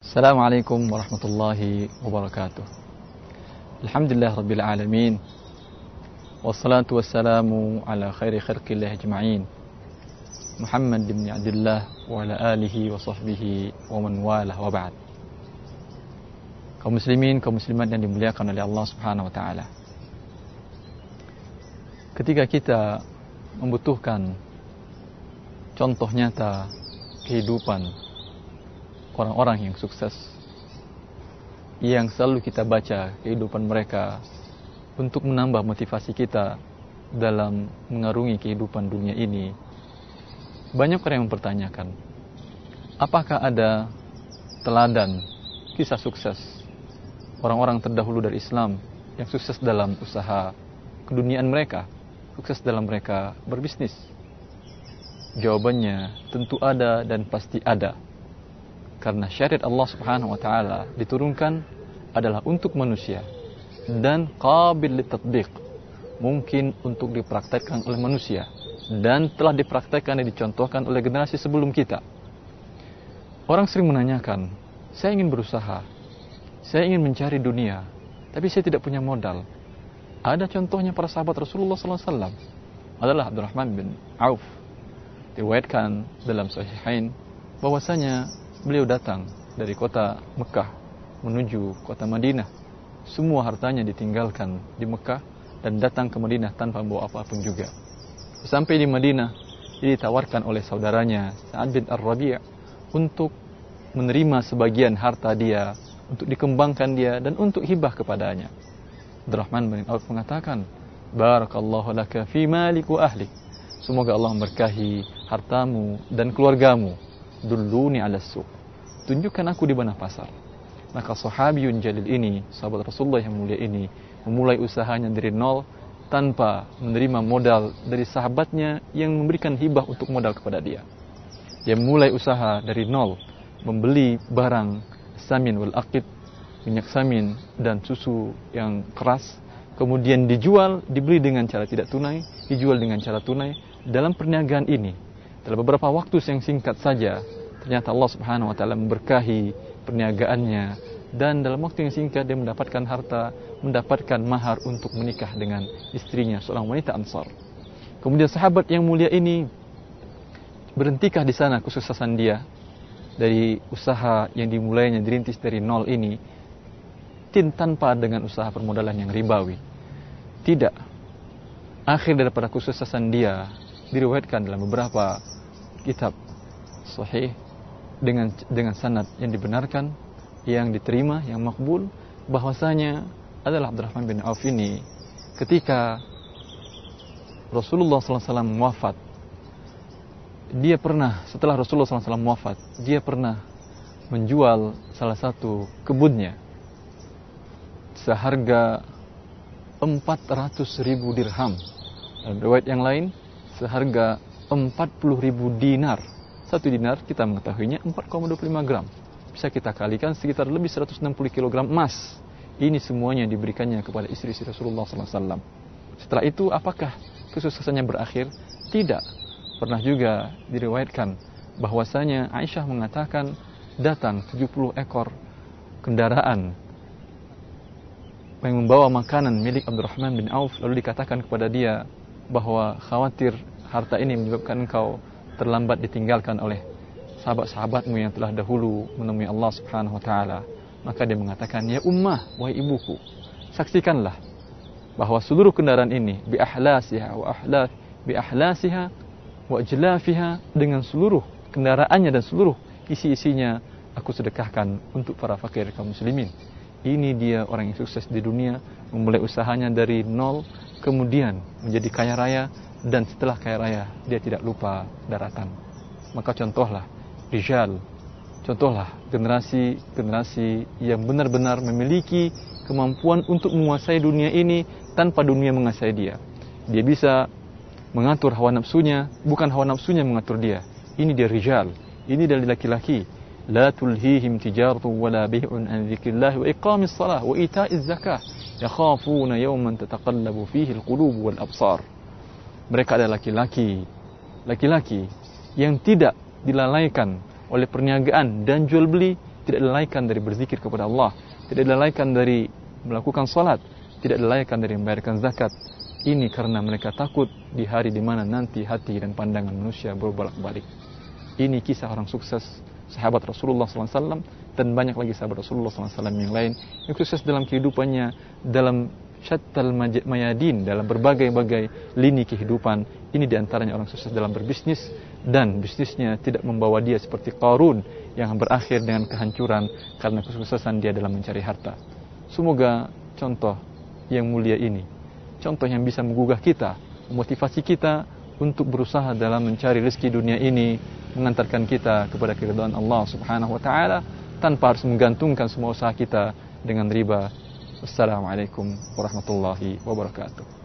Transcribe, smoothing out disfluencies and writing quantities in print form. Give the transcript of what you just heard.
Assalamualaikum warahmatullahi wabarakatuh. Alhamdulillah rabbil alamin. Wassalatu wassalamu ala khairi khalqillah ajma'in. Muhammad bin Abdullah wa ala alihi wa sahbihi wa man walah wa ba'd. Kaum muslimin, kaum muslimat yang dimuliakan oleh Allah Subhanahu wa taala. Ketika kita membutuhkan contoh nyata kehidupan orang-orang yang sukses, yang selalu kita baca kehidupan mereka untuk menambah motivasi kita dalam mengarungi kehidupan dunia ini, banyak orang yang mempertanyakan, apakah ada teladan kisah sukses orang-orang terdahulu dari Islam yang sukses dalam usaha keduniaan mereka, sukses dalam mereka berbisnis? Jawabannya tentu ada dan pasti ada. Karena syariat Allah Subhanahu wa taala diturunkan adalah untuk manusia dan qabil litatbiq, mungkin untuk dipraktekkan oleh manusia dan telah dipraktekkan dan dicontohkan oleh generasi sebelum kita. Orang sering menanyakan, saya ingin berusaha, saya ingin mencari dunia, tapi saya tidak punya modal. Ada contohnya para sahabat Rasulullah SAW. Adalah Abdurrahman bin Auf. Diriwayatkan dalam Sahihain bahwasanya beliau datang dari kota Mekah menuju kota Madinah. Semua hartanya ditinggalkan di Mekah dan datang ke Madinah tanpa membawa apapun juga. Sampai di Madinah, dia ditawarkan oleh saudaranya Sa'ad bin Ar-Rabi' untuk menerima sebagian harta dia, untuk dikembangkan dia dan untuk hibah kepadanya. Abdurrahman bin Auf mengatakan, Barakallahu laka fi malik wa ahlik. Semoga Allah memberkahi hartamu dan keluargamu. Dulluni ala suq. Tunjukkan aku di mana pasar. Maka sahabiyun jalil ini, sahabat Rasulullah yang mulia ini, memulai usahanya dari nol tanpa menerima modal dari sahabatnya yang memberikan hibah untuk modal kepada dia. Dia mulai usaha dari nol, membeli barang samin wal aqid, minyak samin dan susu yang keras, kemudian dijual, dibeli dengan cara tidak tunai, dijual dengan cara tunai. Dalam perniagaan ini, dalam beberapa waktu yang singkat saja, ternyata Allah Subhanahu wa taala memberkahi perniagaannya, dan dalam waktu yang singkat dia mendapatkan harta, mendapatkan mahar untuk menikah dengan istrinya, seorang wanita Ansar. Kemudian sahabat yang mulia ini berhentikah di sana kesuksesan dia dari usaha yang dimulainya dirintis dari nol ini tanpa dengan usaha permodalan yang ribawi? Tidak. Akhir daripada kesuksesan dia diriwayatkan dalam beberapa kitab sahih dengan sanad yang dibenarkan, yang diterima, yang makbul, bahwasanya adalah Abdurrahman bin Auf ini ketika Rasulullah SAW wafat, dia pernah, setelah Rasulullah SAW wafat, dia pernah menjual salah satu kebunnya seharga 400.000 dirham. Dalam riwayat yang lain seharga 40.000 dinar. Satu dinar kita mengetahuinya 4,25 gram. Bisa kita kalikan sekitar lebih 160 kg emas. Ini semuanya diberikannya kepada istri-istri Rasulullah SAW. Setelah itu apakah kesuksesannya berakhir? Tidak. Pernah juga diriwayatkan bahwasanya Aisyah mengatakan datang 70 ekor kendaraan yang membawa makanan milik Abdurrahman bin Auf, lalu dikatakan kepada dia bahwa khawatir harta ini menyebabkan engkau terlambat ditinggalkan oleh sahabat-sahabatmu yang telah dahulu menemui Allah Subhanahu wa taala. Maka dia mengatakan, ya ummah, wahai ibuku, saksikanlah bahwa seluruh kendaraan ini bi ahlasiha wa ajlafiha, dengan seluruh kendaraannya dan seluruh isi-isinya aku sedekahkan untuk para fakir kaum muslimin. Ini dia orang yang sukses di dunia, memulai usahanya dari nol, kemudian menjadi kaya raya, dan setelah kaya raya dia tidak lupa daratan. Maka contohlah rijal, contohlah generasi yang benar-benar memiliki kemampuan untuk menguasai dunia ini tanpa dunia menguasai dia. Dia bisa mengatur hawa nafsunya, bukan hawa nafsunya mengatur dia. Ini dia rijal, ini dari laki-laki. La tulhihim tijaratu wala bai'un an dzikrillah wa iqamis shalah wa ita'iz zakah yakhafuna yawman tataqallabu fihi alqulub wal absar. Mereka adalah laki-laki yang tidak dilalaikan oleh perniagaan dan jual beli tidak dilalaikan dari berzikir kepada Allah, tidak dilalaikan dari melakukan salat, tidak dilalaikan dari membayarkan zakat. Ini karena mereka takut di hari di mana nanti hati dan pandangan manusia berbolak-balik. Ini kisah orang sukses sahabat Rasulullah SAW dan banyak lagi sahabat Rasulullah SAW yang lain yang sukses dalam kehidupannya, dalam syattal mayadin, dalam berbagai-bagai lini kehidupan. Ini diantaranya orang sukses dalam berbisnis, dan bisnisnya tidak membawa dia seperti Qarun yang berakhir dengan kehancuran karena kesuksesan dia dalam mencari harta. Semoga contoh yang mulia ini, contoh yang bisa menggugah kita, memotivasi kita untuk berusaha dalam mencari rezeki dunia ini, mengantarkan kita kepada keridhaan Allah Subhanahu wa taala tanpa harus menggantungkan semua usaha kita dengan riba. Wassalamualaikum warahmatullahi wabarakatuh.